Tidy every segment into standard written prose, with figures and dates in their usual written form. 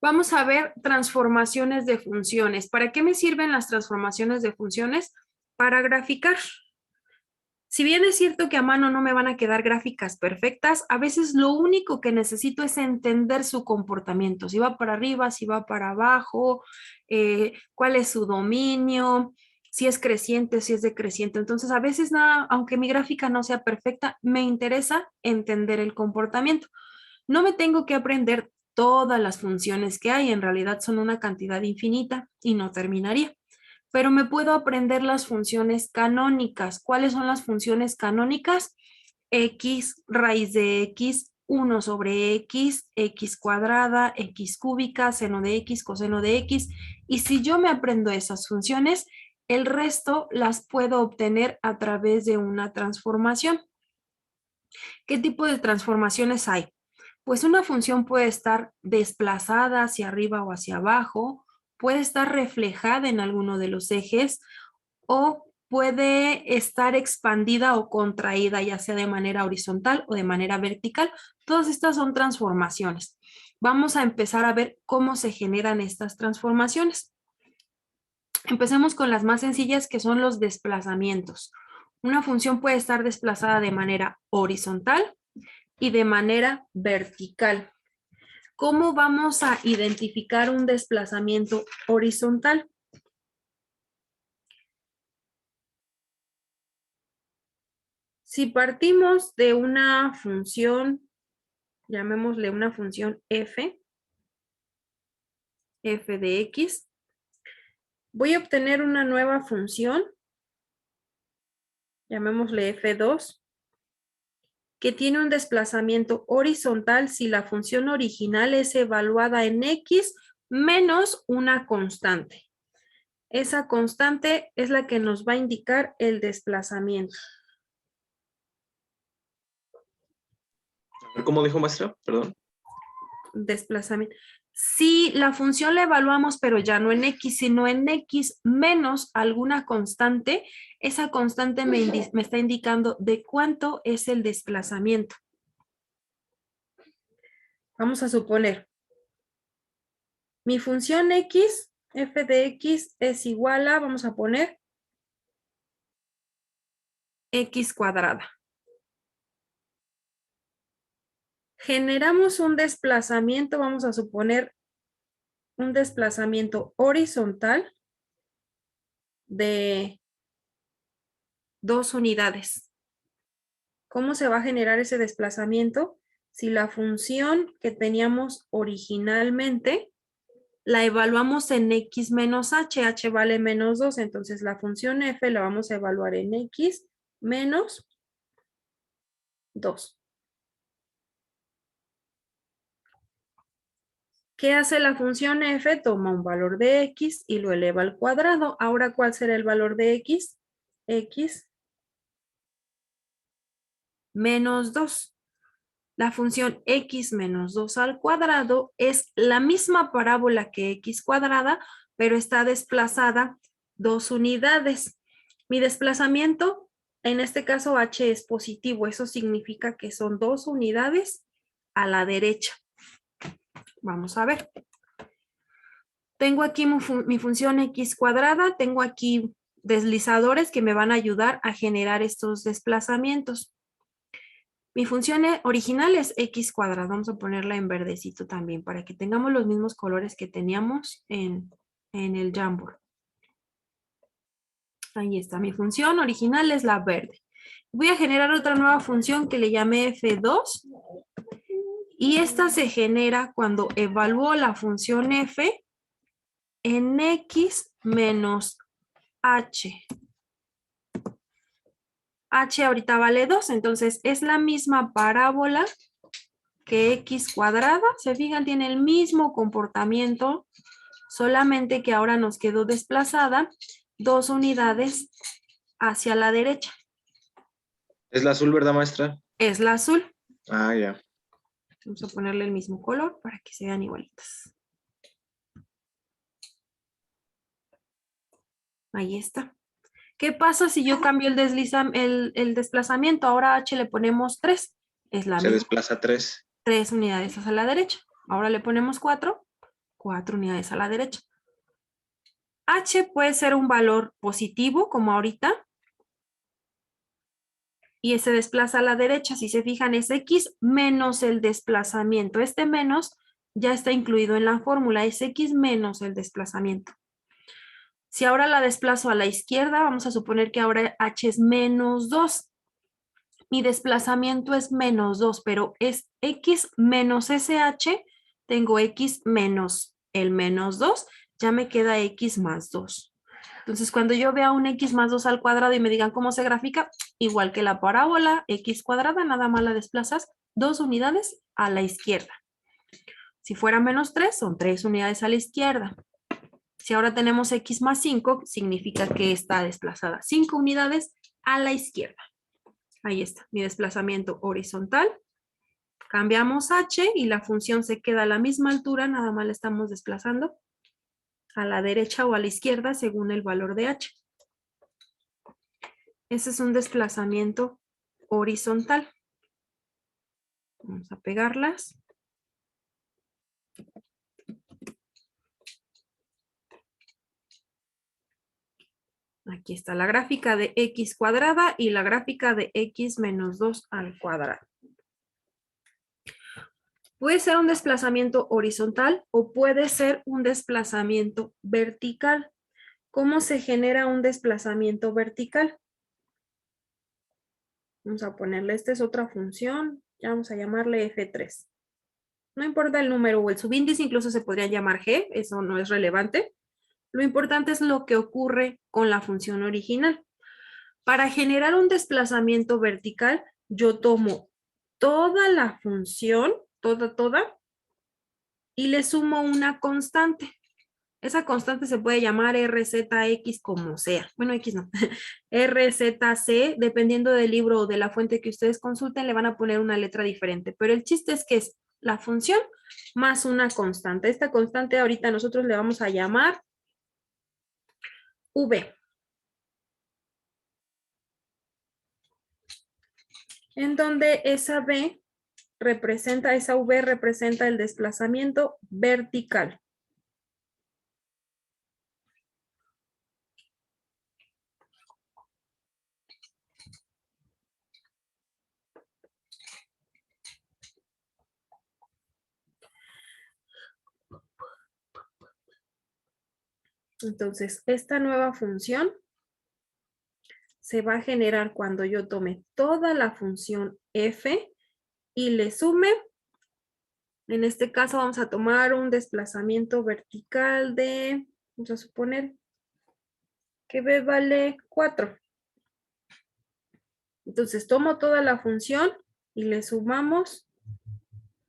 Vamos a ver transformaciones de funciones. ¿Para qué me sirven las transformaciones de funciones? Para graficar. Si bien es cierto que a mano no me van a quedar gráficas perfectas, a veces lo único que necesito es entender su comportamiento. Si va para arriba, si va para abajo, cuál es su dominio, si es creciente, si es decreciente. Entonces, a veces nada, aunque mi gráfica no sea perfecta, me interesa entender el comportamiento. No me tengo que aprender todas las funciones que hay, en realidad son una cantidad infinita y no terminaría. Pero me puedo aprender las funciones canónicas. ¿Cuáles son las funciones canónicas? X, raíz de X, 1 sobre X, X cuadrada, X cúbica, seno de X, coseno de X. Y si yo me aprendo esas funciones, el resto las puedo obtener a través de una transformación. ¿Qué tipo de transformaciones hay? Pues una función puede estar desplazada hacia arriba o hacia abajo, puede estar reflejada en alguno de los ejes o puede estar expandida o contraída, ya sea de manera horizontal o de manera vertical. Todas estas son transformaciones. Vamos a empezar a ver cómo se generan estas transformaciones. Empecemos con las más sencillas, que son los desplazamientos. Una función puede estar desplazada de manera horizontal y de manera vertical. ¿Cómo vamos a identificar un desplazamiento horizontal? Si partimos de una función, llamémosle una función f de x, voy a obtener una nueva función, llamémosle f2, que tiene un desplazamiento horizontal si la función original es evaluada en x menos una constante. Esa constante es la que nos va a indicar el desplazamiento. ¿Cómo dijo, maestra? Perdón. Desplazamiento. Si la función la evaluamos, pero ya no en x, sino en x menos alguna constante, esa constante me está indicando de cuánto es el desplazamiento. Vamos a suponer, mi función x, f de x, es igual a, vamos a poner, x cuadrada. Generamos un desplazamiento, vamos a suponer un desplazamiento horizontal de 2 unidades. ¿Cómo se va a generar ese desplazamiento? Si la función que teníamos originalmente la evaluamos en x menos h, h vale menos 2, entonces la función f la vamos a evaluar en x menos 2. ¿Qué hace la función f? Toma un valor de x y lo eleva al cuadrado. Ahora, ¿cuál será el valor de x? X menos 2. La función x menos 2 al cuadrado es la misma parábola que x cuadrada, pero está desplazada 2 unidades. Mi desplazamiento, en este caso h es positivo, eso significa que son 2 unidades a la derecha. Vamos a ver. Tengo aquí mi función x cuadrada, tengo aquí deslizadores que me van a ayudar a generar estos desplazamientos. Mi función original es x cuadrado. Vamos a ponerla en verdecito también para que tengamos los mismos colores que teníamos en el Jamboard. Ahí está. Mi función original es la verde. Voy a generar otra nueva función que le llamé f2. Y esta se genera cuando evalúo la función f en x menos h. H ahorita vale 2, entonces es la misma parábola que x cuadrada. Se fijan, tiene el mismo comportamiento, solamente que ahora nos quedó desplazada 2 unidades hacia la derecha. Es la azul, ¿verdad, maestra? Es la azul. Ah, ya. Vamos a ponerle el mismo color para que se vean igualitas. Ahí está. ¿Qué pasa si yo cambio el desplazamiento? Ahora h le ponemos 3. Es la Se misma. desplaza 3. 3 unidades hacia la derecha. Ahora le ponemos 4. 4 unidades a la derecha. H puede ser un valor positivo, como ahorita, y se desplaza a la derecha. Si se fijan, es X menos el desplazamiento. Este menos ya está incluido en la fórmula, es X menos el desplazamiento. Si ahora la desplazo a la izquierda, vamos a suponer que ahora H es menos 2. Mi desplazamiento es menos 2, pero es X menos SH. Tengo X menos el menos 2, ya me queda X más 2. Entonces, cuando yo vea un X más 2 al cuadrado y me digan cómo se grafica, igual que la parábola, X cuadrada, nada más la desplazas 2 unidades a la izquierda. Si fuera menos 3, son 3 unidades a la izquierda. Si ahora tenemos X más 5, significa que está desplazada 5 unidades a la izquierda. Ahí está, mi desplazamiento horizontal. Cambiamos H y la función se queda a la misma altura, nada más la estamos desplazando a la derecha o a la izquierda según el valor de H. Ese es un desplazamiento horizontal. Vamos a pegarlas. Aquí está la gráfica de X cuadrada y la gráfica de X menos 2 al cuadrado. Puede ser un desplazamiento horizontal o puede ser un desplazamiento vertical. ¿Cómo se genera un desplazamiento vertical? Vamos a ponerle, esta es otra función, ya vamos a llamarle F3. No importa el número o el subíndice, incluso se podría llamar G, eso no es relevante. Lo importante es lo que ocurre con la función original. Para generar un desplazamiento vertical, yo tomo toda la función, toda, y le sumo una constante. Esa constante se puede llamar RZX como sea. Bueno, X no. RZC, dependiendo del libro o de la fuente que ustedes consulten, le van a poner una letra diferente. Pero el chiste es que es la función más una constante. Esta constante ahorita nosotros le vamos a llamar V. En donde esa V representa el desplazamiento vertical. Entonces, esta nueva función se va a generar cuando yo tome toda la función f y le sume. En este caso vamos a tomar un desplazamiento vertical de, vamos a suponer que b vale 4. Entonces tomo toda la función y le sumamos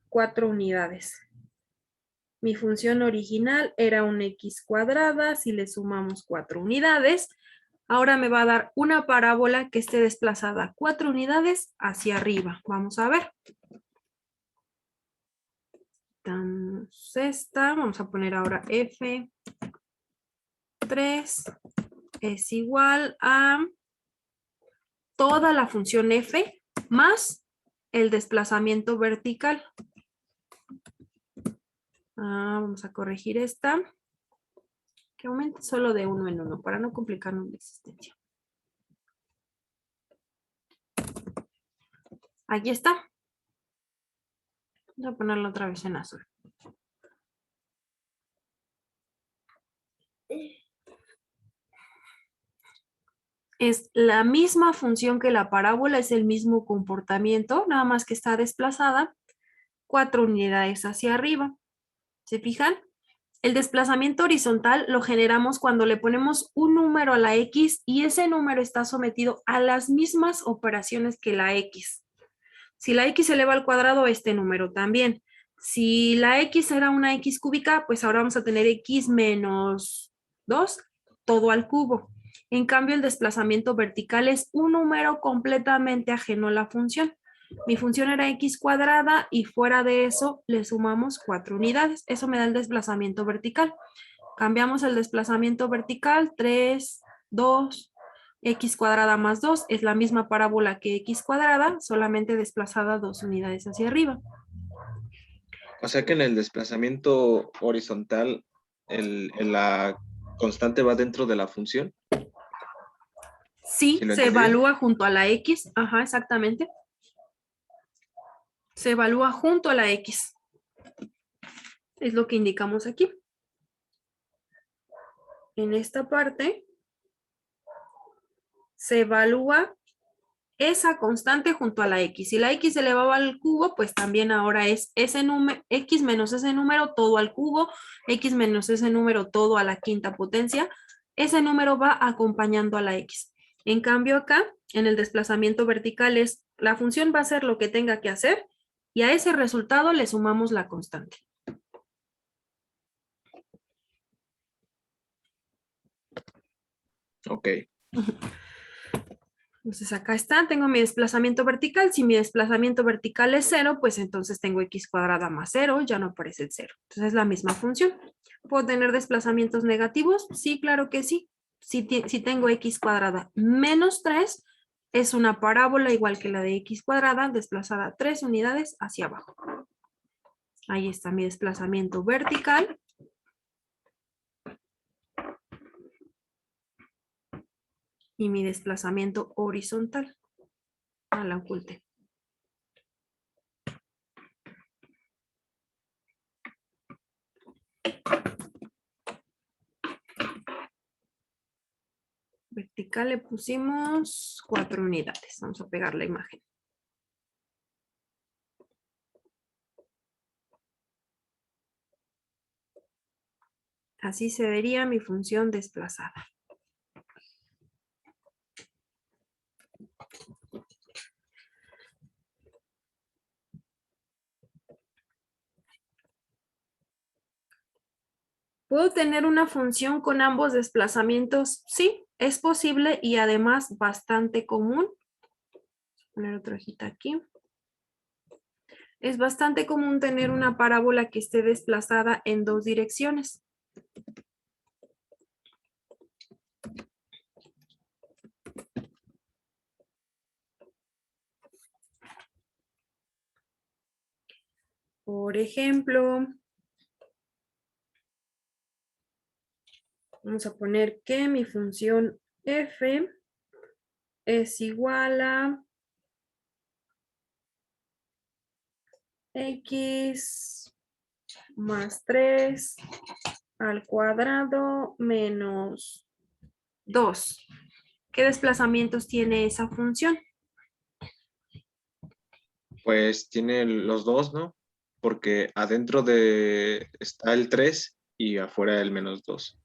4 unidades. Mi función original era un x cuadrada, si le sumamos 4 unidades, ahora me va a dar una parábola que esté desplazada 4 unidades hacia arriba. Vamos a ver. Esta, vamos a poner ahora F3 es igual a toda la función F más el desplazamiento vertical. Vamos a corregir esta. Que aumente solo de 1 en 1 para no complicarnos la existencia. Aquí está. Voy a ponerlo otra vez en azul. Es la misma función que la parábola, es el mismo comportamiento, nada más que está desplazada 4 unidades hacia arriba. ¿Se fijan? El desplazamiento horizontal lo generamos cuando le ponemos un número a la X y ese número está sometido a las mismas operaciones que la X. Si la X se eleva al cuadrado, este número también. Si la X era una X cúbica, pues ahora vamos a tener X menos 2, todo al cubo. En cambio, el desplazamiento vertical es un número completamente ajeno a la función. Mi función era X cuadrada y fuera de eso le sumamos 4 unidades. Eso me da el desplazamiento vertical. Cambiamos el desplazamiento vertical, 3, 2, X cuadrada más 2 es la misma parábola que X cuadrada, solamente desplazada 2 unidades hacia arriba. O sea que en el desplazamiento horizontal, la constante va dentro de la función, Sí, ¿sí lo se entendí bien? evalúa junto a la X. Ajá, exactamente. Se evalúa junto a la X. Es lo que indicamos aquí. En esta parte se evalúa esa constante junto a la X. Si la X elevado al cubo, pues también ahora es ese número, X menos ese número todo al cubo, X menos ese número todo a la quinta potencia. Ese número va acompañando a la X. En cambio acá, en el desplazamiento vertical, la función va a hacer lo que tenga que hacer y a ese resultado le sumamos la constante. Ok. Entonces acá está, tengo mi desplazamiento vertical. Si mi desplazamiento vertical es 0, pues entonces tengo x cuadrada más 0, ya no aparece el 0. Entonces es la misma función. ¿Puedo tener desplazamientos negativos? Sí, claro que sí. Si tengo x cuadrada menos 3, es una parábola igual que la de x cuadrada, desplazada 3 unidades hacia abajo. Ahí está mi desplazamiento vertical. Y mi desplazamiento horizontal. La oculté. Vertical le pusimos 4 unidades. Vamos a pegar la imagen. Así se vería mi función desplazada. ¿Puedo tener una función con ambos desplazamientos? Sí, es posible y además bastante común. Voy a poner otra hojita aquí. Es bastante común tener una parábola que esté desplazada en dos direcciones. Por ejemplo, vamos a poner que mi función f es igual a x más 3 al cuadrado menos 2. ¿Qué desplazamientos tiene esa función? Pues tiene los dos, ¿no? Porque adentro está el 3 y afuera el -2.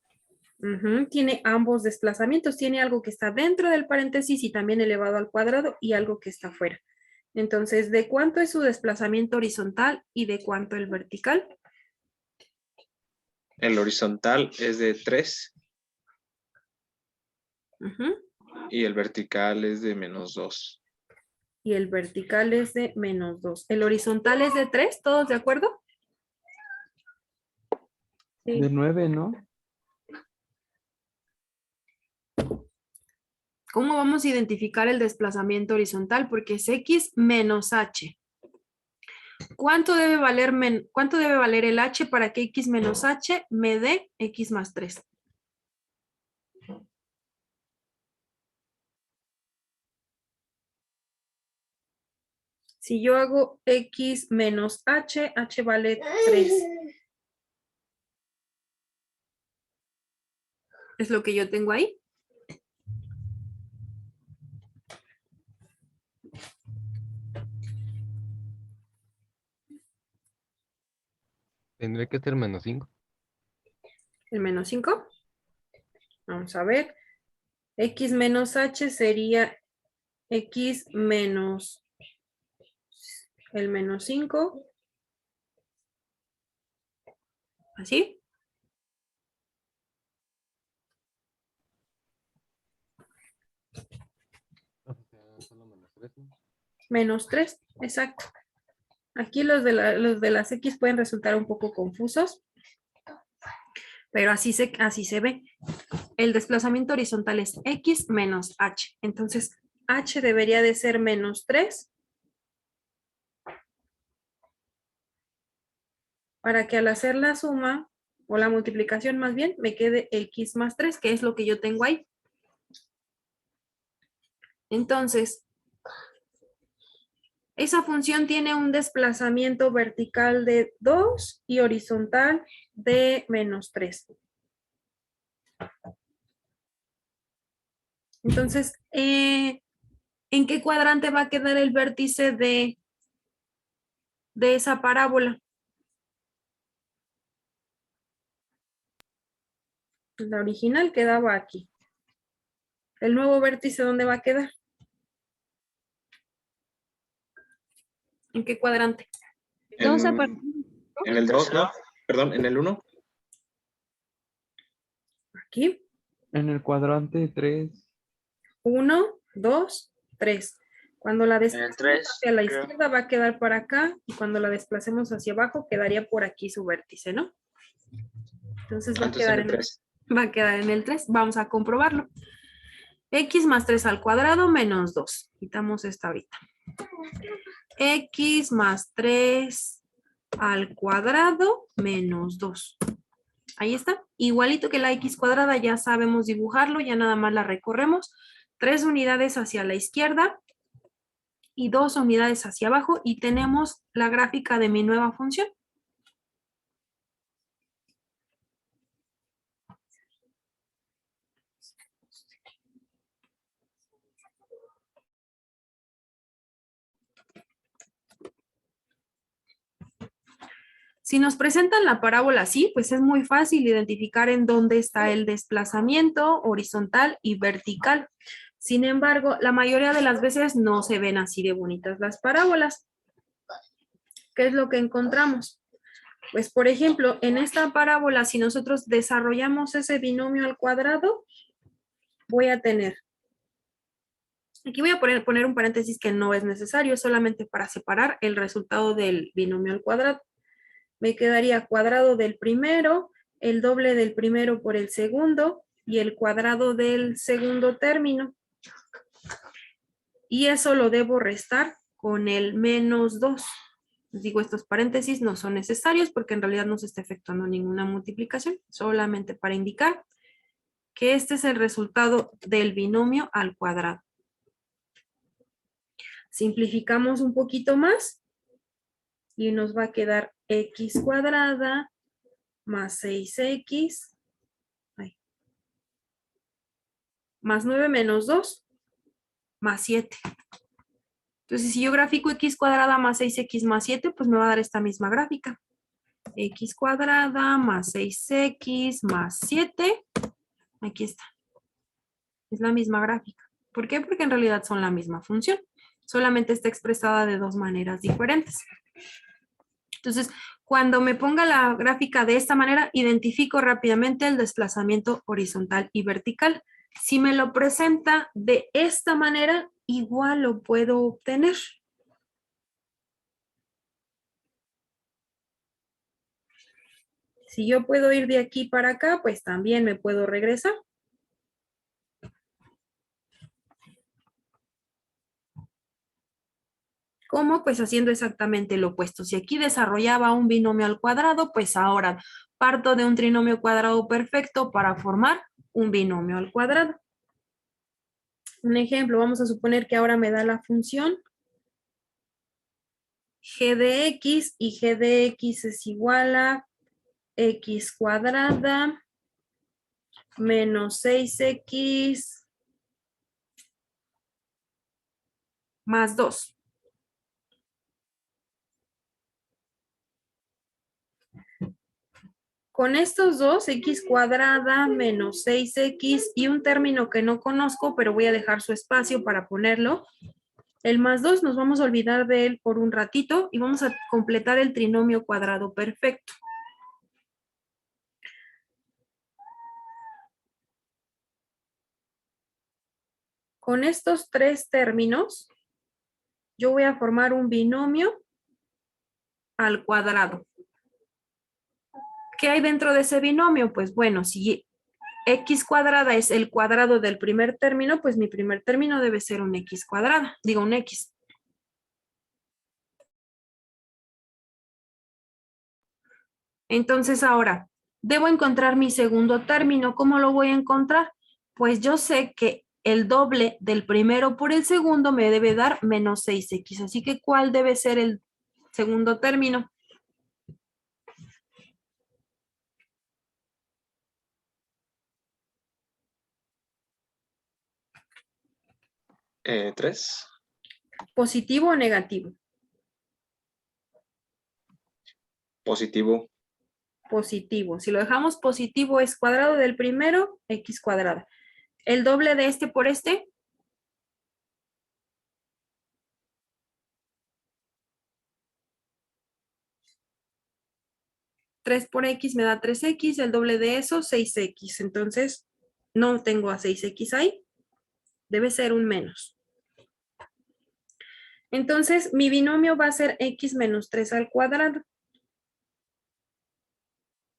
Tiene ambos desplazamientos. Tiene algo que está dentro del paréntesis y también elevado al cuadrado y algo que está fuera. Entonces, ¿de cuánto es su desplazamiento horizontal y de cuánto el vertical? El horizontal es de 3 y el vertical es de -2. Y el vertical es de -2. El horizontal es de 3, ¿todos de acuerdo? Sí. De 9, ¿no? ¿Cómo vamos a identificar el desplazamiento horizontal? Porque es x menos h. ¿Cuánto debe valer el h para que x menos h me dé x más 3? Si yo hago x menos h, h vale 3. Es lo que yo tengo ahí. Tendría que ser -5. El menos 5. Vamos a ver. X menos h sería x menos el menos 5. ¿Así? O sea, solo -3, ¿no? Menos 3, exacto. Aquí los de las X pueden resultar un poco confusos, pero así se ve. El desplazamiento horizontal es X menos H. Entonces, H debería de ser menos 3. para que al hacer la suma, o la multiplicación más bien, me quede x más 3, que es lo que yo tengo ahí. Entonces, esa función tiene un desplazamiento vertical de 2 y horizontal de menos 3. Entonces, ¿en qué cuadrante va a quedar el vértice de esa parábola? La original quedaba aquí. ¿El nuevo vértice dónde va a quedar? ¿En qué cuadrante? En el 2, ¿no? Perdón, en el 1. Aquí. En el cuadrante 3. 1, 2, 3. Cuando la desplacemos hacia la creo. izquierda va a quedar para acá y cuando la desplacemos hacia abajo quedaría por aquí su vértice, ¿no? Entonces va a quedar en el 3. va a quedar en el 3. Vamos a comprobarlo. X más 3 al cuadrado menos 2. Quitamos esta ahorita. X más 3 al cuadrado menos 2. Ahí está. Igualito que la X cuadrada, ya sabemos dibujarlo, ya nada más la recorremos. 3 unidades hacia la izquierda y 2 unidades hacia abajo y tenemos la gráfica de mi nueva función. Si nos presentan la parábola así, pues es muy fácil identificar en dónde está el desplazamiento horizontal y vertical. Sin embargo, la mayoría de las veces no se ven así de bonitas las parábolas. ¿Qué es lo que encontramos? Pues, por ejemplo, en esta parábola, si nosotros desarrollamos ese binomio al cuadrado, voy a tener, aquí voy a poner un paréntesis que no es necesario, solamente para separar el resultado del binomio al cuadrado. Me quedaría cuadrado del primero, el doble del primero por el segundo y el cuadrado del segundo término. Y eso lo debo restar con el menos 2. Les digo, estos paréntesis no son necesarios porque en realidad no se está efectuando ninguna multiplicación, solamente para indicar que este es el resultado del binomio al cuadrado. Simplificamos un poquito más y nos va a quedar x cuadrada más 6x más 9 menos 2 más 7. Entonces, si yo grafico x cuadrada más 6x más 7, pues me va a dar esta misma gráfica. X cuadrada más 6x más 7. Aquí está. Es la misma gráfica. ¿Por qué? Porque en realidad son la misma función. Solamente está expresada de dos maneras diferentes. Entonces, cuando me ponga la gráfica de esta manera, identifico rápidamente el desplazamiento horizontal y vertical. Si me lo presenta de esta manera, igual lo puedo obtener. Si yo puedo ir de aquí para acá, pues también me puedo regresar. ¿Cómo? Pues haciendo exactamente lo opuesto. Si aquí desarrollaba un binomio al cuadrado, pues ahora parto de un trinomio cuadrado perfecto para formar un binomio al cuadrado. Un ejemplo, vamos a suponer que ahora me da la función g de x y g de x es igual a x cuadrada menos 6x más 2. Con estos dos, x cuadrada menos 6x y un término que no conozco, pero voy a dejar su espacio para ponerlo. El más 2 nos vamos a olvidar de él por un ratito y vamos a completar el trinomio cuadrado perfecto. Con estos tres términos, yo voy a formar un binomio al cuadrado. ¿Qué hay dentro de ese binomio? Pues bueno, si x cuadrada es el cuadrado del primer término, pues mi primer término debe ser un x cuadrada, digo un x. Entonces ahora, debo encontrar mi segundo término. ¿Cómo lo voy a encontrar? Pues yo sé que el doble del primero por el segundo me debe dar menos 6x. Así que, ¿cuál debe ser el segundo término? ¿3? ¿Positivo o negativo? Positivo. Positivo. Si lo dejamos positivo es cuadrado del primero, x cuadrada. El doble de este por este. 3 por x me da 3x, el doble de eso, 6x. Entonces, no tengo a 6x ahí. Debe ser un menos. Entonces, mi binomio va a ser x menos 3 al cuadrado.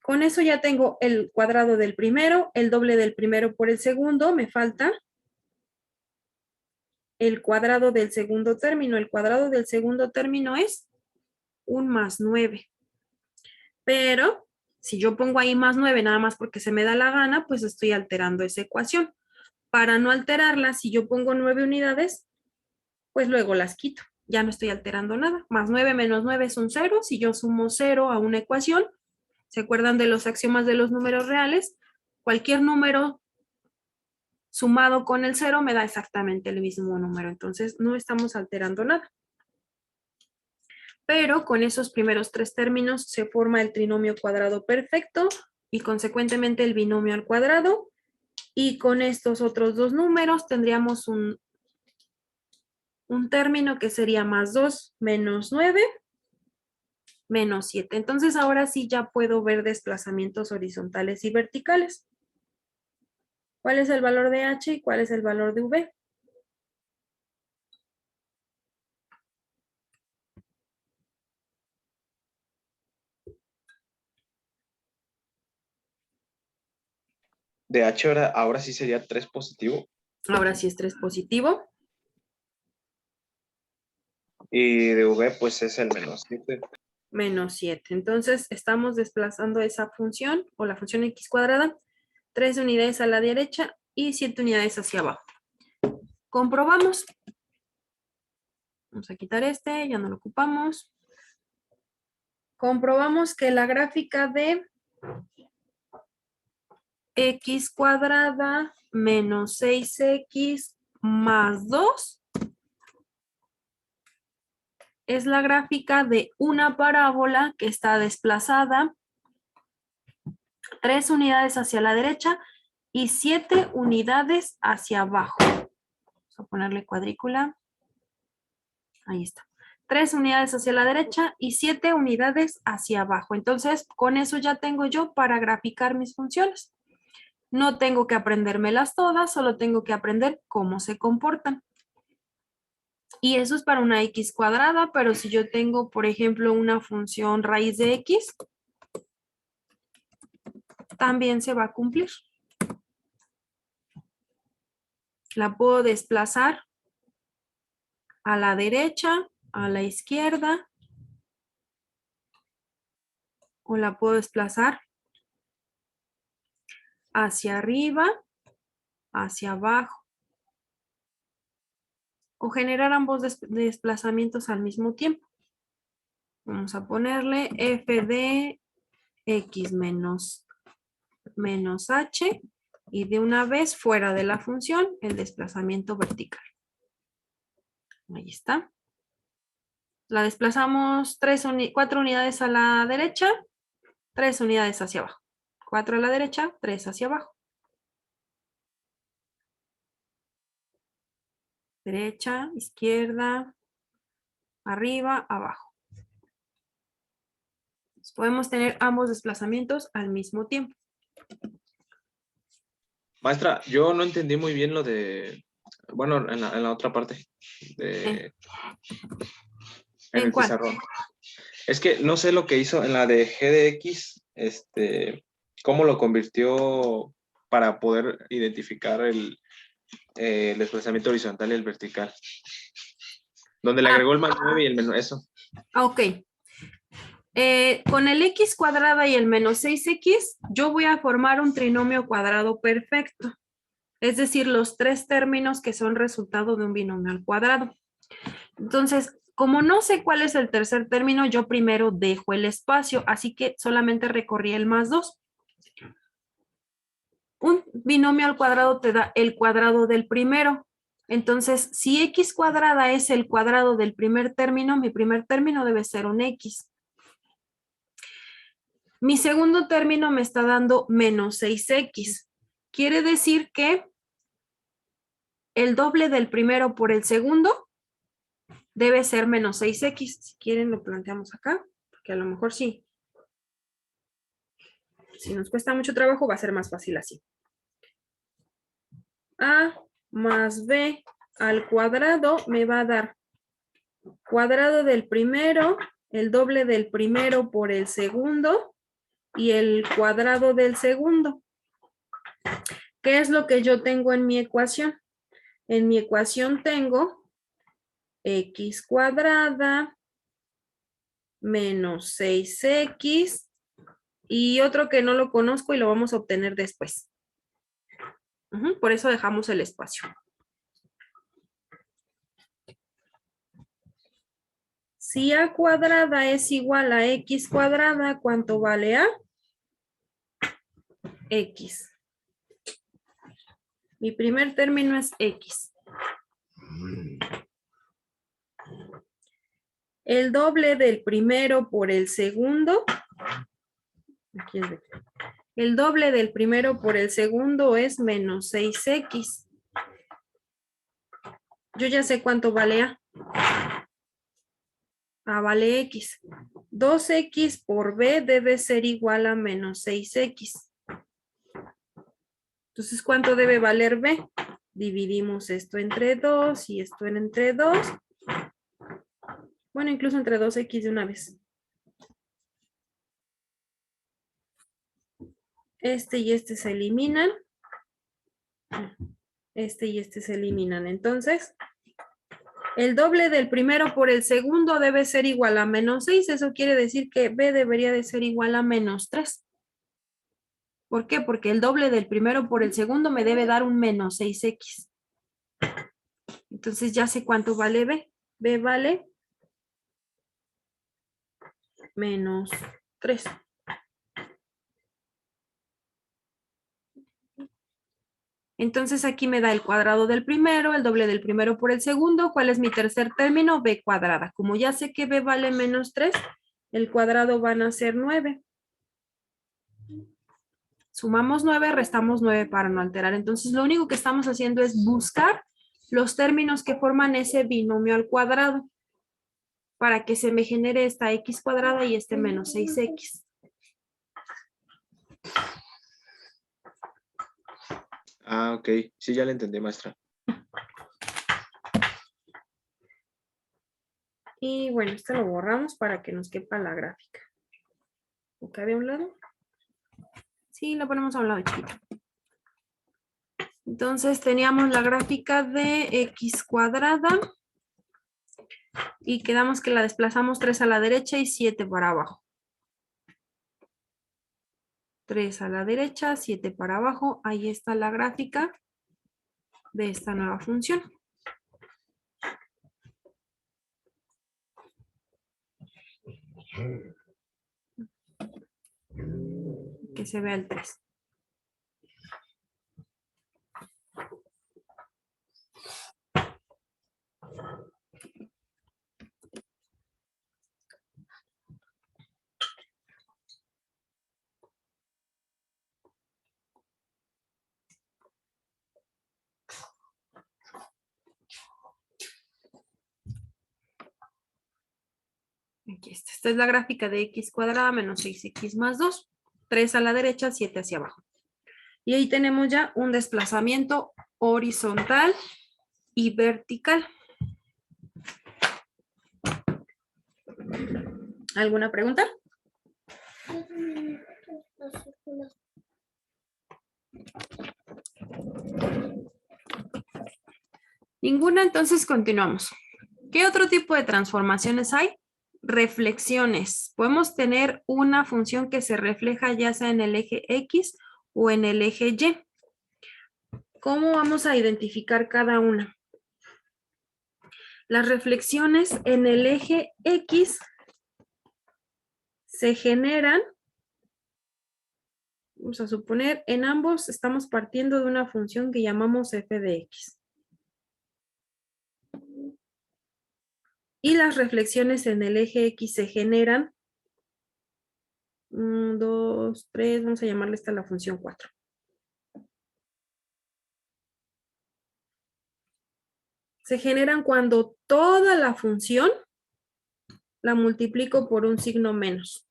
Con eso ya tengo el cuadrado del primero, el doble del primero por el segundo, me falta el cuadrado del segundo término. El cuadrado del segundo término es un más 9. Pero si yo pongo ahí más 9 nada más porque se me da la gana, pues estoy alterando esa ecuación. Para no alterarla, si yo pongo 9 unidades, pues luego las quito. Ya no estoy alterando nada. Más 9 menos 9 es un 0. Si yo sumo 0 a una ecuación, ¿se acuerdan de los axiomas de los números reales? Cualquier número sumado con el 0 me da exactamente el mismo número. Entonces, no estamos alterando nada. Pero con esos primeros tres términos se forma el trinomio cuadrado perfecto y consecuentemente el binomio al cuadrado. Y con estos otros dos números tendríamos un término que sería más 2 menos 9 menos 7. Entonces ahora sí ya puedo ver desplazamientos horizontales y verticales. ¿Cuál es el valor de h y cuál es el valor de v? De H ahora sí sería 3 positivo. Ahora sí es 3 positivo. Y de V pues es el menos 7. Menos 7. Entonces estamos desplazando esa función o la función x cuadrada 3 unidades a la derecha y 7 unidades hacia abajo. Comprobamos. Vamos a quitar este, ya no lo ocupamos. Comprobamos que la gráfica de x cuadrada menos 6x más 2 es la gráfica de una parábola que está desplazada 3 unidades hacia la derecha y 7 unidades hacia abajo. Vamos a ponerle cuadrícula. Ahí está. 3 unidades hacia la derecha y 7 unidades hacia abajo. Entonces, con eso ya tengo yo para graficar mis funciones. No tengo que aprendérmelas todas, solo tengo que aprender cómo se comportan. Y eso es para una x cuadrada, pero si yo tengo, por ejemplo, una función raíz de x, también se va a cumplir. La puedo desplazar a la derecha, a la izquierda, o la puedo desplazar hacia arriba, hacia abajo, o generar ambos desplazamientos al mismo tiempo. Vamos a ponerle f de x menos h y de una vez fuera de la función el desplazamiento vertical. Ahí está. La desplazamos 4 unidades a la derecha, 3 unidades hacia abajo. 4 a la derecha, 3 hacia abajo. Derecha, izquierda, arriba, abajo. Entonces, podemos tener ambos desplazamientos al mismo tiempo. Maestra, yo no entendí muy bien lo de, bueno, en la otra parte, en ¿En el cuál? pizarrón. Es que no sé lo que hizo en la de G de X, cómo lo convirtió para poder identificar el desplazamiento horizontal y el vertical. Donde le agregó el más 9 y el menos, eso. Ok. Con el x cuadrada y el menos 6x, yo voy a formar un trinomio cuadrado perfecto. Es decir, los tres términos que son resultado de un binomio al cuadrado. Entonces, como no sé cuál es el tercer término, yo primero dejo el espacio, así que solamente recorrí el más 2. Un binomio al cuadrado te da el cuadrado del primero. Entonces, si x cuadrada es el cuadrado del primer término, mi primer término debe ser un x. Mi segundo término me está dando menos 6x. Quiere decir que el doble del primero por el segundo debe ser menos 6x. Si quieren lo planteamos acá, porque a lo mejor sí. Si nos cuesta mucho trabajo, va a ser más fácil así. A más B al cuadrado me va a dar cuadrado del primero, el doble del primero por el segundo y el cuadrado del segundo. ¿Qué es lo que yo tengo en mi ecuación? En mi ecuación tengo x cuadrada menos 6x y otro que no lo conozco y lo vamos a obtener después. Por eso dejamos el espacio. Si a cuadrada es igual a x cuadrada, ¿cuánto vale a? X. Mi primer término es x. El doble del primero por el segundo. Aquí es de... El doble del primero por el segundo es menos 6x. Yo ya sé cuánto vale a. A vale x. 2x por b debe ser igual a menos 6x. Entonces, ¿cuánto debe valer b? Dividimos esto entre 2 y esto entre 2. Bueno, incluso entre 2x de una vez. Este y este se eliminan. Este y este se eliminan. Entonces, el doble del primero por el segundo debe ser igual a menos 6. Eso quiere decir que b debería de ser igual a menos 3. ¿Por qué? Porque el doble del primero por el segundo me debe dar un menos 6x. Entonces ya sé cuánto vale b. b vale menos 3. Entonces aquí me da el cuadrado del primero, el doble del primero por el segundo. ¿Cuál es mi tercer término? B cuadrada. Como ya sé que b vale menos 3, el cuadrado van a ser 9. Sumamos 9, restamos 9 para no alterar. Entonces lo único que estamos haciendo es buscar los términos que forman ese binomio al cuadrado para que se me genere esta x cuadrada y este menos 6x. Ah, ok. Sí, ya le entendí, maestra. Y bueno, esto lo borramos para que nos quepa la gráfica. ¿O cabe a un lado? Sí, lo ponemos a un lado chiquito. Entonces teníamos la gráfica de x cuadrada y quedamos que la desplazamos 3 a la derecha y 7 para abajo. 3 a la derecha, 7 para abajo. Ahí está la gráfica de esta nueva función. Que se vea el 3. Aquí está. Esta es la gráfica de x cuadrada menos 6x más 2. 3 a la derecha, 7 hacia abajo. Y ahí tenemos ya un desplazamiento horizontal y vertical. ¿Alguna pregunta? Ninguna, entonces continuamos. ¿Qué otro tipo de transformaciones hay? reflexiones. Podemos tener una función que se refleja ya sea en el eje X o en el eje Y. ¿Cómo vamos a identificar cada una? Las reflexiones en el eje X se generan, vamos a suponer, en ambos estamos partiendo de una función que llamamos f de x. Y las reflexiones en el eje X se generan, 1, 2, 3, vamos a llamarle esta la función 4. Se generan cuando toda la función la multiplico por un signo menos.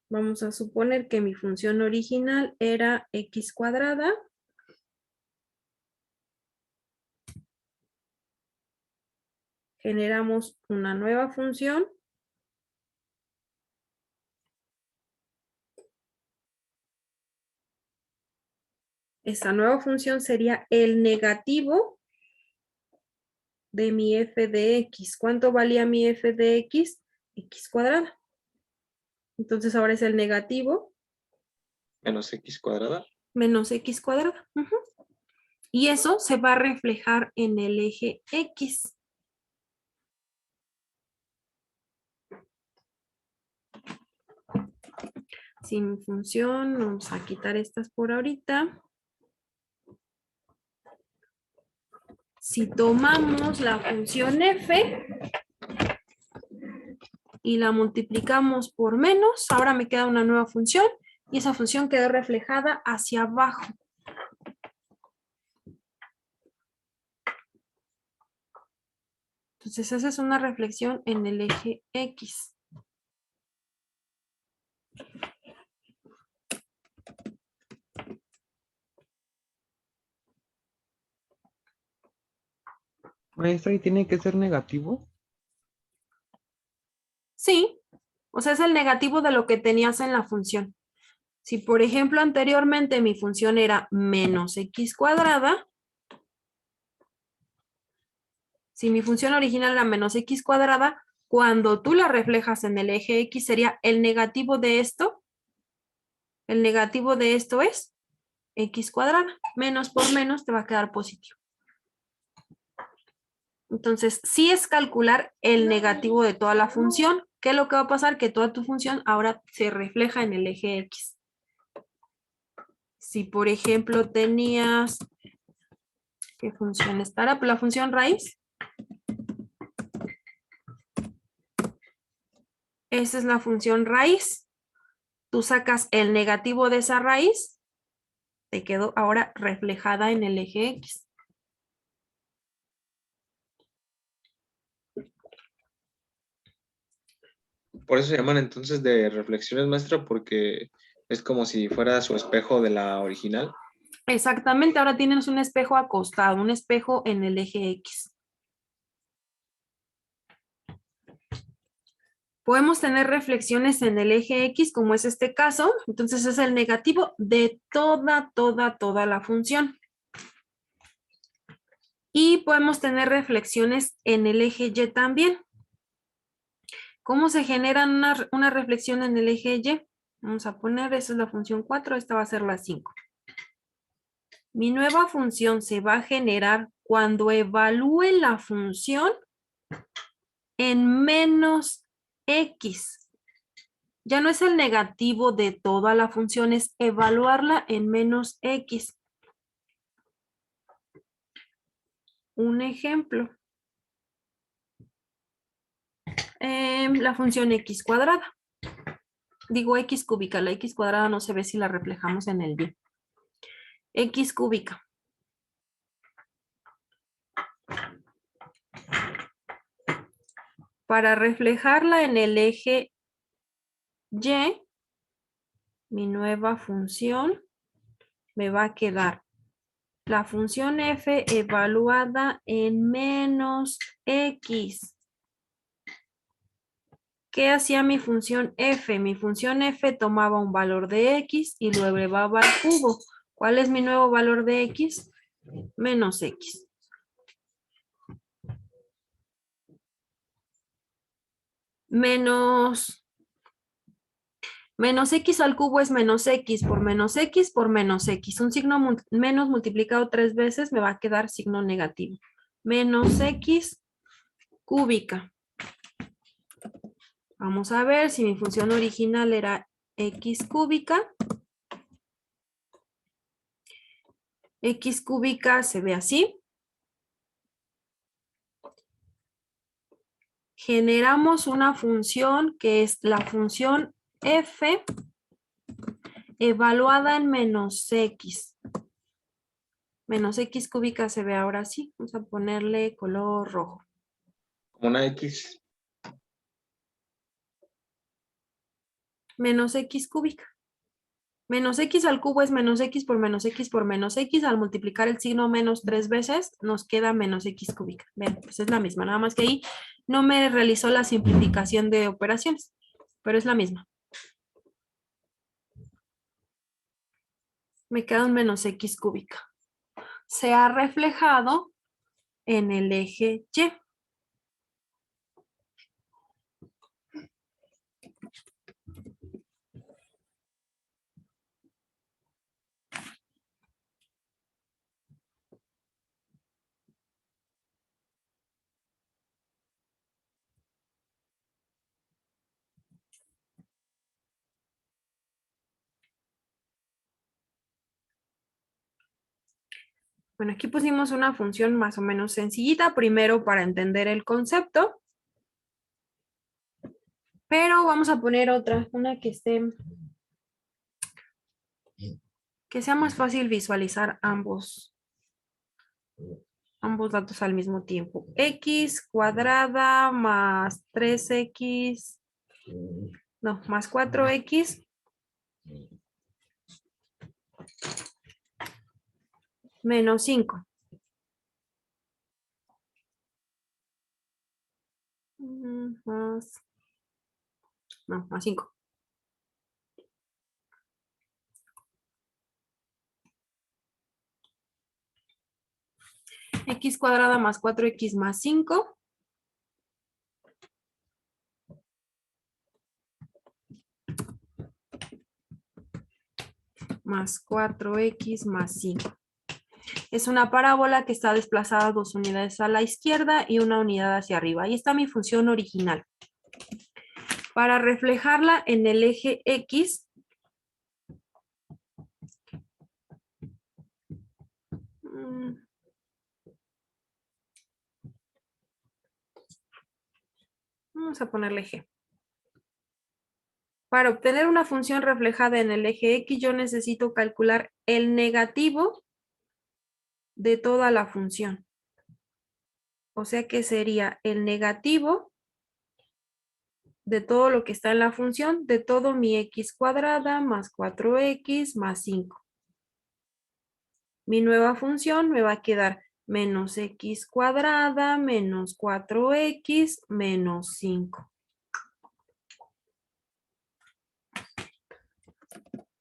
Vamos a suponer que mi función original era x cuadrada. Generamos una nueva función. Esa nueva función sería el negativo de mi f de x. ¿Cuánto valía mi f de x? X cuadrada. Entonces ahora es el negativo. Menos x cuadrada. Menos x cuadrada. Y eso se va a reflejar en el eje X. Sin función, vamos a quitar estas por ahorita. Si tomamos la función f y la multiplicamos por menos, ahora me queda una nueva función y esa función quedó reflejada hacia abajo. Entonces esa es una reflexión en el eje X. Maestra, ¿y tiene que ser negativo? Sí, o sea, es el negativo de lo que tenías en la función. Si, por ejemplo, anteriormente mi función era menos x cuadrada, si mi función original era menos x cuadrada, cuando tú la reflejas en el eje X sería el negativo de esto. El negativo de esto es x cuadrada. Menos por menos te va a quedar positivo. Entonces, sí es calcular el negativo de toda la función. ¿Qué es lo que va a pasar? Que toda tu función ahora se refleja en el eje X. Si, por ejemplo, tenías... ¿Qué función estará? Pues la función raíz. Esa es la función raíz. Tú sacas el negativo de esa raíz. Te quedó ahora reflejada en el eje X. Por eso se llaman entonces de reflexiones, maestra, porque es como si fuera su espejo de la original. Exactamente, ahora tienes un espejo acostado, un espejo en el eje X. Podemos tener reflexiones en el eje X, como es este caso. Entonces es el negativo de toda la función. Y podemos tener reflexiones en el eje Y también. ¿Cómo se genera una reflexión en el eje Y? Vamos a poner, esa es la función 4, esta va a ser la 5. Mi nueva función se va a generar cuando evalúe la función en menos X. Ya no es el negativo de toda la función, es evaluarla en menos X. Un ejemplo. La función X cuadrada. Digo X cúbica, la X cuadrada no se ve si la reflejamos en el Y. X cúbica. Para reflejarla en el eje Y, mi nueva función me va a quedar la función f evaluada en menos x. ¿Qué hacía mi función f? Mi función f tomaba un valor de x y lo elevaba al cubo. ¿Cuál es mi nuevo valor de x? menos X. Menos X al cubo es menos X por menos X por menos X. Un signo menos multiplicado 3 veces me va a quedar signo negativo. Menos X cúbica. Vamos a ver si mi función original era X cúbica. X cúbica se ve así. Generamos una función que es la función f evaluada en menos x. Menos x cúbica se ve ahora sí. Vamos a ponerle color rojo. Como una X. Menos x cúbica. Menos x al cubo es menos x por menos x por menos x. Al multiplicar el signo menos 3 veces, nos queda menos x cúbica. Ven, pues es la misma. Nada más que ahí no me realizó la simplificación de operaciones, pero es la misma. Me queda un menos x cúbica. Se ha reflejado en el eje Y. Bueno, aquí pusimos una función más o menos sencillita, primero para entender el concepto. Pero vamos a poner otra, una que sea más fácil visualizar ambos datos al mismo tiempo. X cuadrada más 3x, no, más 4x menos 5. Más 5. X cuadrada más 4x más 5. Más 4x más 5. Es una parábola que está desplazada 2 unidades a la izquierda y 1 unidad hacia arriba. Ahí está mi función original. Para reflejarla en el eje X, vamos a ponerle G. Para obtener una función reflejada en el eje X, yo necesito calcular el negativo de toda la función. O sea que sería el negativo de todo lo que está en la función, de todo mi x cuadrada más 4x más 5. Mi nueva función me va a quedar menos x cuadrada menos 4x menos 5.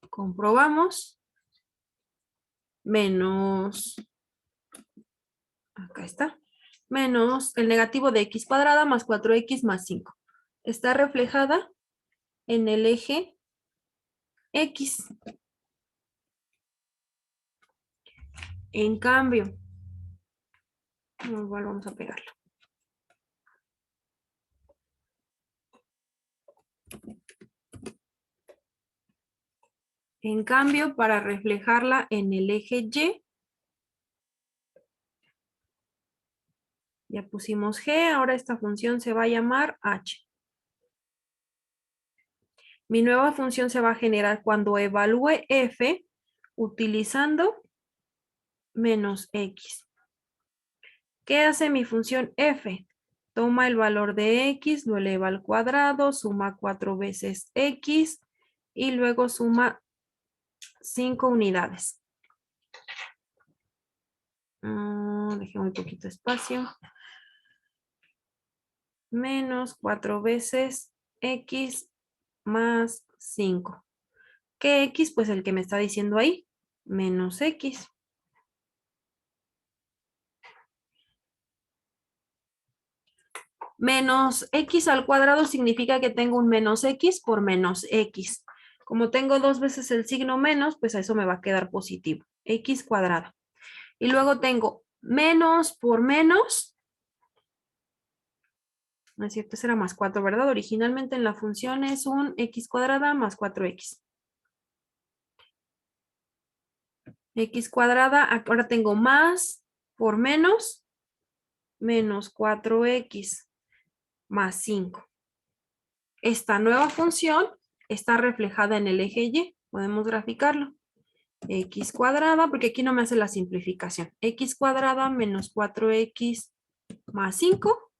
Comprobamos. Menos, acá está, menos el negativo de x cuadrada más 4x más 5. Está reflejada en el eje X. En cambio, igual vamos a pegarlo. En cambio, para reflejarla en el eje Y, ya pusimos G, ahora esta función se va a llamar H. Mi nueva función se va a generar cuando evalúe F utilizando menos X. ¿Qué hace mi función F? Toma el valor de X, lo eleva al cuadrado, suma 4 veces X y luego suma 5 unidades. Dejé muy poquito espacio. Menos 4 veces X más 5. ¿Qué X? Pues el que me está diciendo ahí. Menos X. Menos x al cuadrado significa que tengo un menos x por menos x. Como tengo dos veces el signo menos, pues a eso me va a quedar positivo. X cuadrada. Y luego tengo menos por menos. No es cierto, ese era más 4, ¿verdad? Originalmente en la función es un x cuadrada más 4x. X cuadrada, ahora tengo más por menos, menos 4x más 5. Esta nueva función está reflejada en el eje Y. Podemos graficarlo. X cuadrada, porque aquí no me hace la simplificación. X cuadrada menos 4x más 5.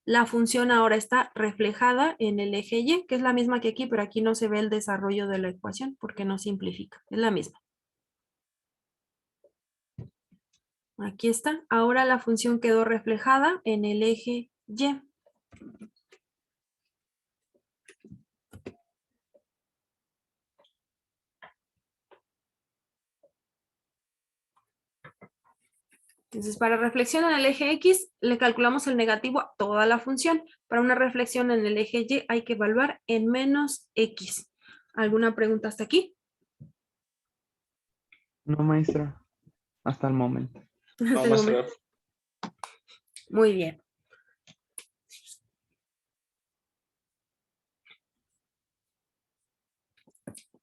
La función ahora está reflejada en el eje Y, que es la misma que aquí, pero aquí no se ve el desarrollo de la ecuación porque no simplifica. Es la misma. Aquí está. Ahora la función quedó reflejada en el eje Y. Entonces, para reflexión en el eje X, le calculamos el negativo a toda la función. Para una reflexión en el eje Y, hay que evaluar en menos X. ¿Alguna pregunta hasta aquí? No, maestra, hasta el momento. No, Hasta el maestra. momento. Muy bien.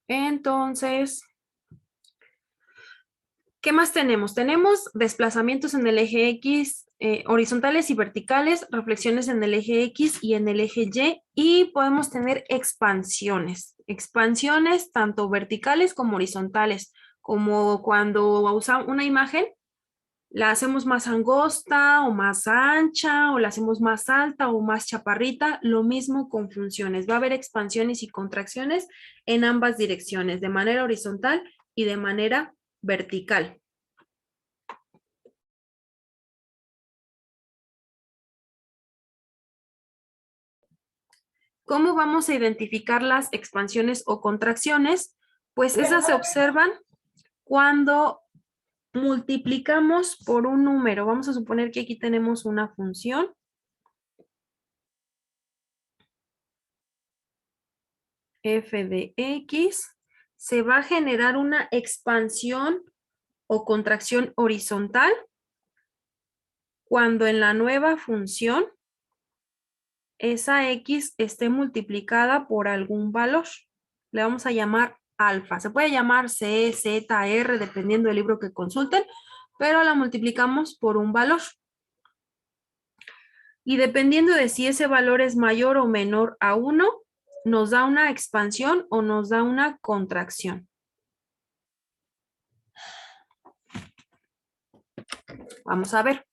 Entonces, ¿qué más tenemos? Tenemos desplazamientos en el eje X, horizontales y verticales, reflexiones en el eje X y en el eje Y, y podemos tener expansiones. Expansiones tanto verticales como horizontales, como cuando usamos una imagen, la hacemos más angosta o más ancha, o la hacemos más alta o más chaparrita, lo mismo con funciones. Va a haber expansiones y contracciones en ambas direcciones, de manera horizontal y de manera vertical. ¿Cómo vamos a identificar las expansiones o contracciones? Pues esas se observan cuando multiplicamos por un número. Vamos a suponer que aquí tenemos una función. F de X. Se va a generar una expansión o contracción horizontal cuando en la nueva función esa X esté multiplicada por algún valor. Le vamos a llamar alfa. Se puede llamar C, Z, R, dependiendo del libro que consulten, pero la multiplicamos por un valor. Y dependiendo de si ese valor es mayor o menor a 1, nos da una expansión o nos da una contracción. Vamos a ver.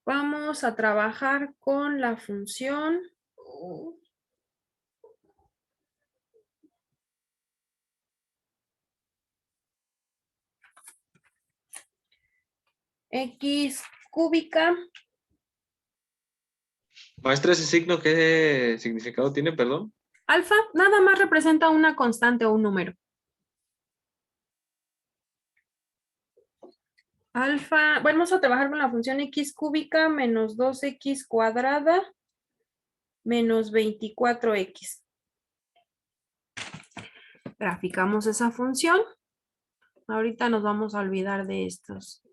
Vamos a trabajar con la función X cúbica. Maestra, ¿ese signo qué significado tiene, perdón? Alfa nada más representa una constante o un número. Alfa, bueno, vamos a trabajar con la función X cúbica menos 2X cuadrada menos 24X. Graficamos esa función. Ahorita nos vamos a olvidar de estos.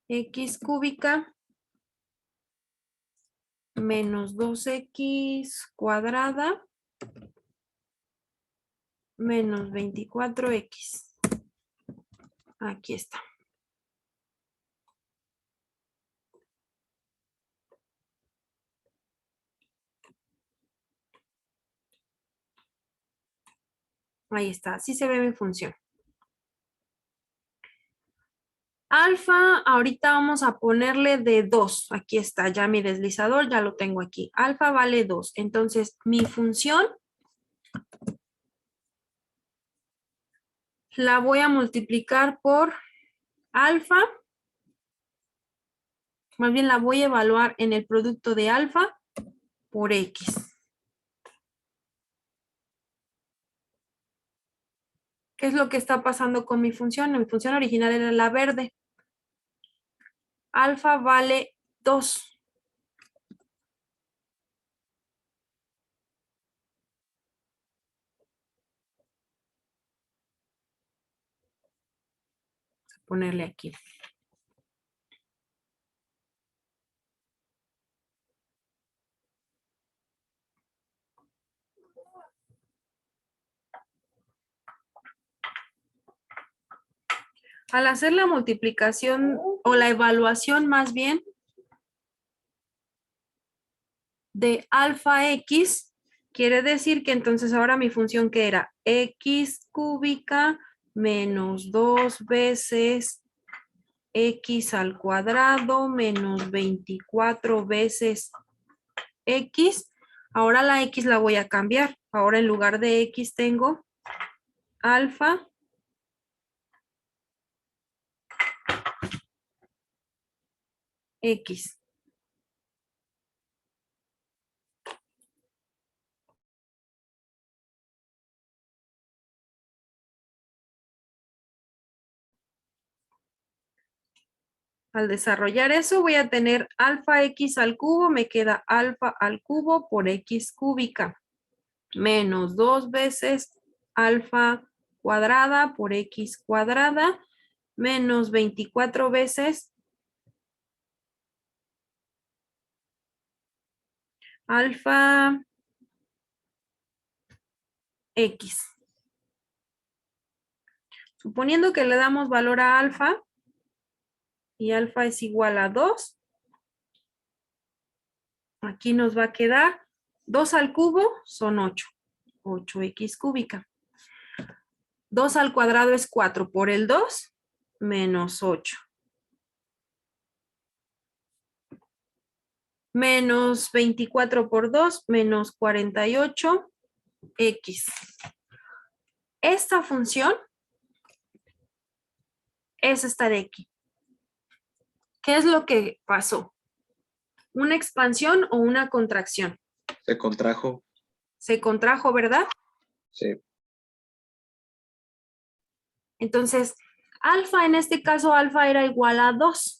X cúbica menos 2X cuadrada menos 24X. Aquí está. Ahí está, así se ve mi función. Alfa, ahorita vamos a ponerle de 2. Aquí está, ya mi deslizador, ya lo tengo aquí. Alfa vale 2. Entonces, mi función la voy a multiplicar por alfa. Más bien la voy a evaluar en el producto de alfa por X. ¿Qué es lo que está pasando con mi función? Mi función original era la verde. Alfa vale 2. Ponerle aquí. Al hacer la multiplicación o la evaluación más bien de alfa x, quiere decir que entonces ahora mi función que era x cúbica menos 2 veces x al cuadrado menos 24 veces x. Ahora la x la voy a cambiar. Ahora en lugar de x tengo alfa x. Al desarrollar eso voy a tener alfa x al cubo, me queda alfa al cubo por x cúbica, menos 2 veces alfa cuadrada por x cuadrada, menos 24 veces alfa x. Suponiendo que le damos valor a alfa, y alfa es igual a 2, aquí nos va a quedar 2 al cubo son 8, 8x cúbica. 2 al cuadrado es 4 por el 2, menos 8. Menos 24 por 2, menos 48, x. Esta función es esta de aquí. ¿Qué es lo que pasó? ¿Una expansión o una contracción? Se contrajo. Se contrajo, ¿verdad? Sí. Entonces, alfa, en este caso, alfa era igual a 2.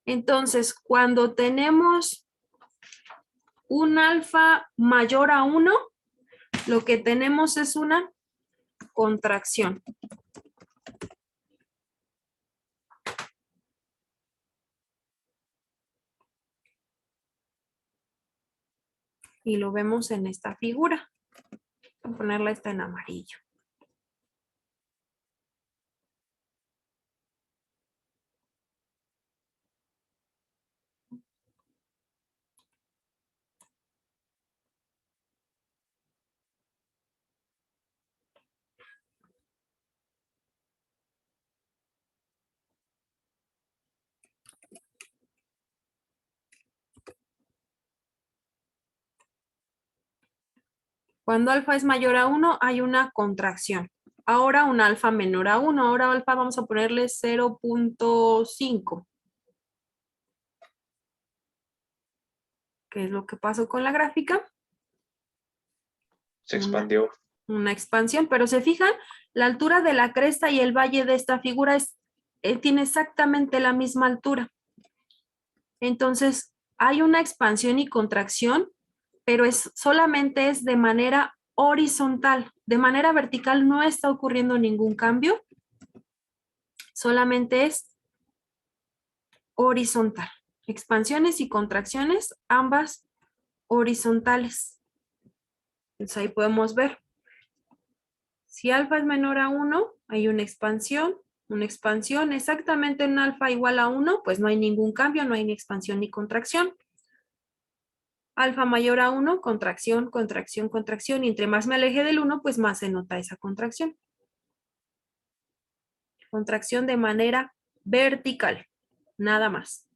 Entonces, cuando tenemos un alfa mayor a 1, lo que tenemos es una contracción. Y lo vemos en esta figura. Voy a ponerla esta en amarillo. Cuando alfa es mayor a 1, hay una contracción. Ahora un alfa menor a 1. Ahora alfa vamos a ponerle 0.5. ¿Qué es lo que pasó con la gráfica? Se expandió. Una expansión, pero se fijan, la altura de la cresta y el valle de esta figura tiene exactamente la misma altura. Entonces, hay una expansión y contracción, pero solamente es de manera horizontal. De manera vertical no está ocurriendo ningún cambio, solamente es horizontal. Expansiones y contracciones, ambas horizontales. Entonces ahí podemos ver. Si alfa es menor a 1, hay una expansión, exactamente en alfa igual a 1, pues no hay ningún cambio, no hay ni expansión ni contracción. Alfa mayor a 1, contracción, contracción, contracción, y entre más me aleje del 1, pues más se nota esa contracción. Contracción de manera vertical, nada más.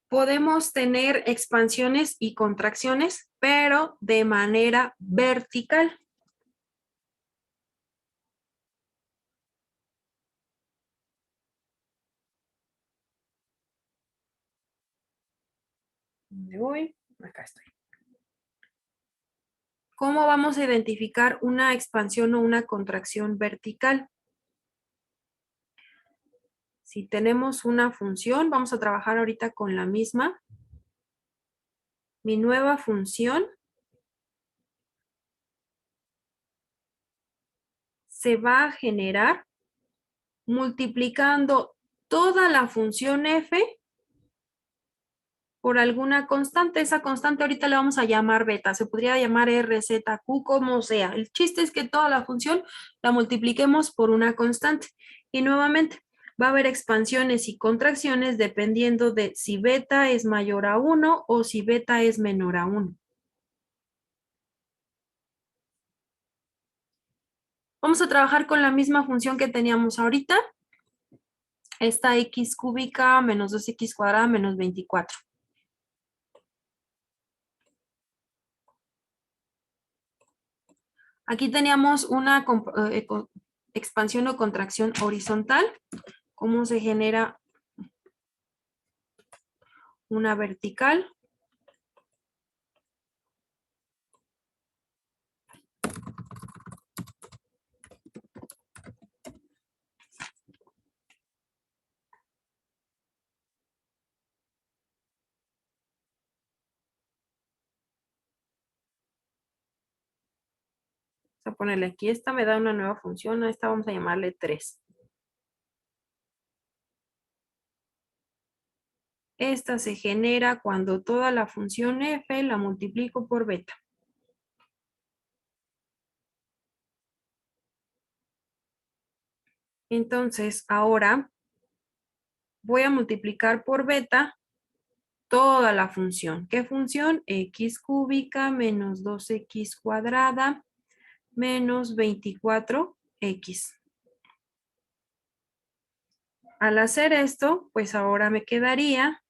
Podemos tener expansiones y contracciones, pero de manera vertical. ¿Dónde voy? Acá estoy. ¿Cómo vamos a identificar una expansión o una contracción vertical? Si tenemos una función, vamos a trabajar ahorita con la misma. Mi nueva función se va a generar multiplicando toda la función f por alguna constante. Esa constante ahorita le vamos a llamar beta. Se podría llamar r, z, q, como sea. El chiste es que toda la función la multipliquemos por una constante. Y nuevamente, va a haber expansiones y contracciones dependiendo de si beta es mayor a 1 o si beta es menor a 1. Vamos a trabajar con la misma función que teníamos ahorita. Esta x cúbica menos 2x cuadrada menos 24. Aquí teníamos una expansión o contracción horizontal. ¿Cómo se genera una vertical? Vamos a ponerle aquí, esta me da una nueva función, a esta vamos a llamarle 3. Esta se genera cuando toda la función f la multiplico por beta. Entonces, ahora voy a multiplicar por beta toda la función. ¿Qué función? X cúbica menos 2x cuadrada menos 24x. Al hacer esto, pues ahora me quedaría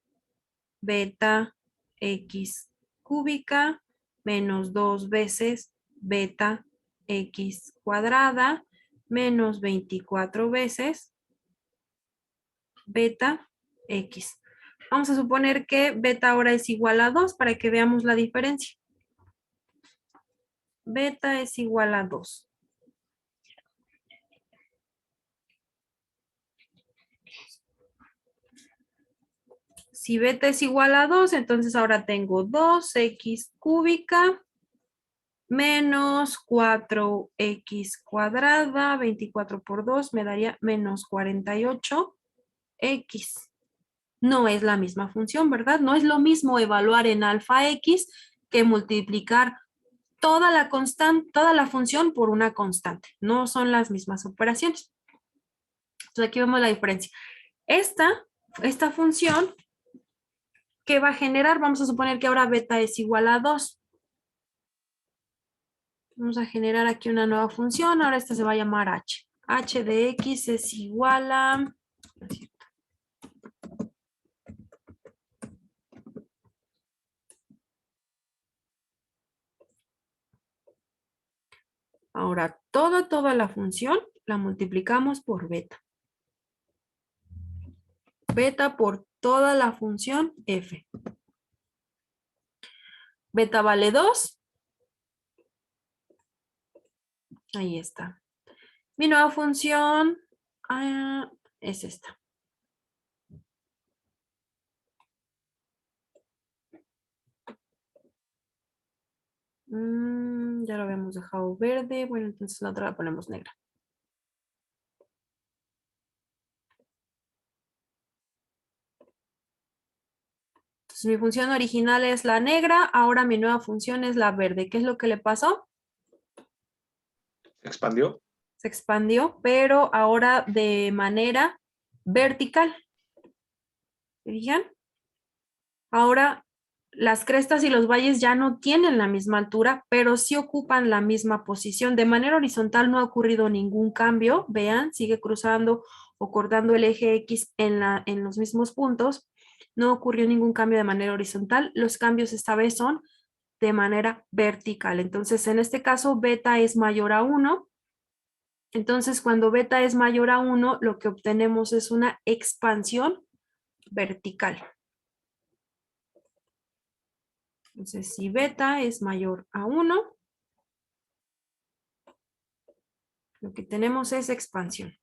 beta x cúbica menos 2 veces beta x cuadrada menos 24 veces beta x. Vamos a suponer que beta ahora es igual a 2 para que veamos la diferencia. Beta es igual a 2. Si beta es igual a 2, entonces ahora tengo 2x cúbica menos 4x cuadrada, 24 por 2 me daría menos 48x. No es la misma función, ¿verdad? No es lo mismo evaluar en alfa x que multiplicar toda la constante, toda la función por una constante. No son las mismas operaciones. Entonces aquí vemos la diferencia. Esta función que va a generar, vamos a suponer que ahora beta es igual a 2. Vamos a generar aquí una nueva función. Ahora esta se va a llamar h. H de x es igual a... Ahora, toda la función la multiplicamos por beta. Beta por toda la función f. Beta vale 2. Ahí está. Mi nueva función es esta. Ya lo habíamos dejado verde. Bueno, entonces la otra la ponemos negra. Entonces mi función original es la negra. Ahora mi nueva función es la verde. ¿Qué es lo que le pasó? ¿Se expandió? Se expandió, pero ahora de manera vertical. ¿Se fijan? Ahora las crestas y los valles ya no tienen la misma altura, pero sí ocupan la misma posición. De manera horizontal no ha ocurrido ningún cambio. Vean, sigue cruzando o cortando el eje X en los mismos puntos. No ocurrió ningún cambio de manera horizontal. Los cambios esta vez son de manera vertical. Entonces, en este caso, beta es mayor a 1. Entonces, cuando beta es mayor a 1, lo que obtenemos es una expansión vertical. Entonces, si beta es mayor a 1, lo que tenemos es expansión.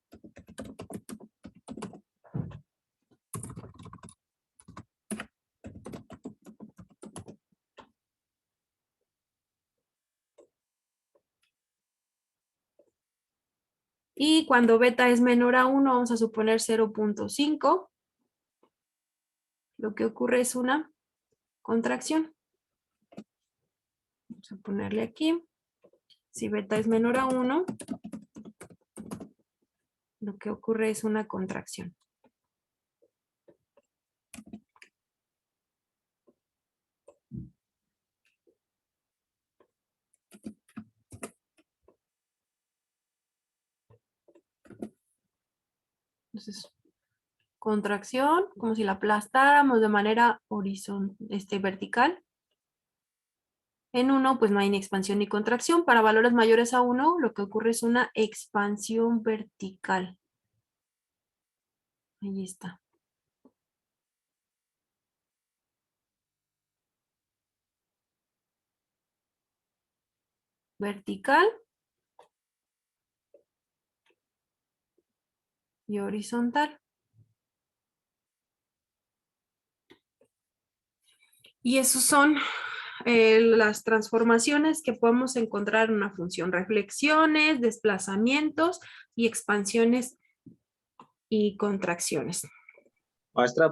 Y cuando beta es menor a 1, vamos a suponer 0.5. Lo que ocurre es una contracción. Vamos a ponerle aquí. Si beta es menor a 1, lo que ocurre es una contracción. Entonces, contracción, como si la aplastáramos de manera vertical. En 1, pues no hay ni expansión ni contracción. Para valores mayores a 1, lo que ocurre es una expansión vertical. Ahí está. Vertical y horizontal. Y esos son las transformaciones que podemos encontrar en una función. Reflexiones, desplazamientos y expansiones y contracciones. Maestra,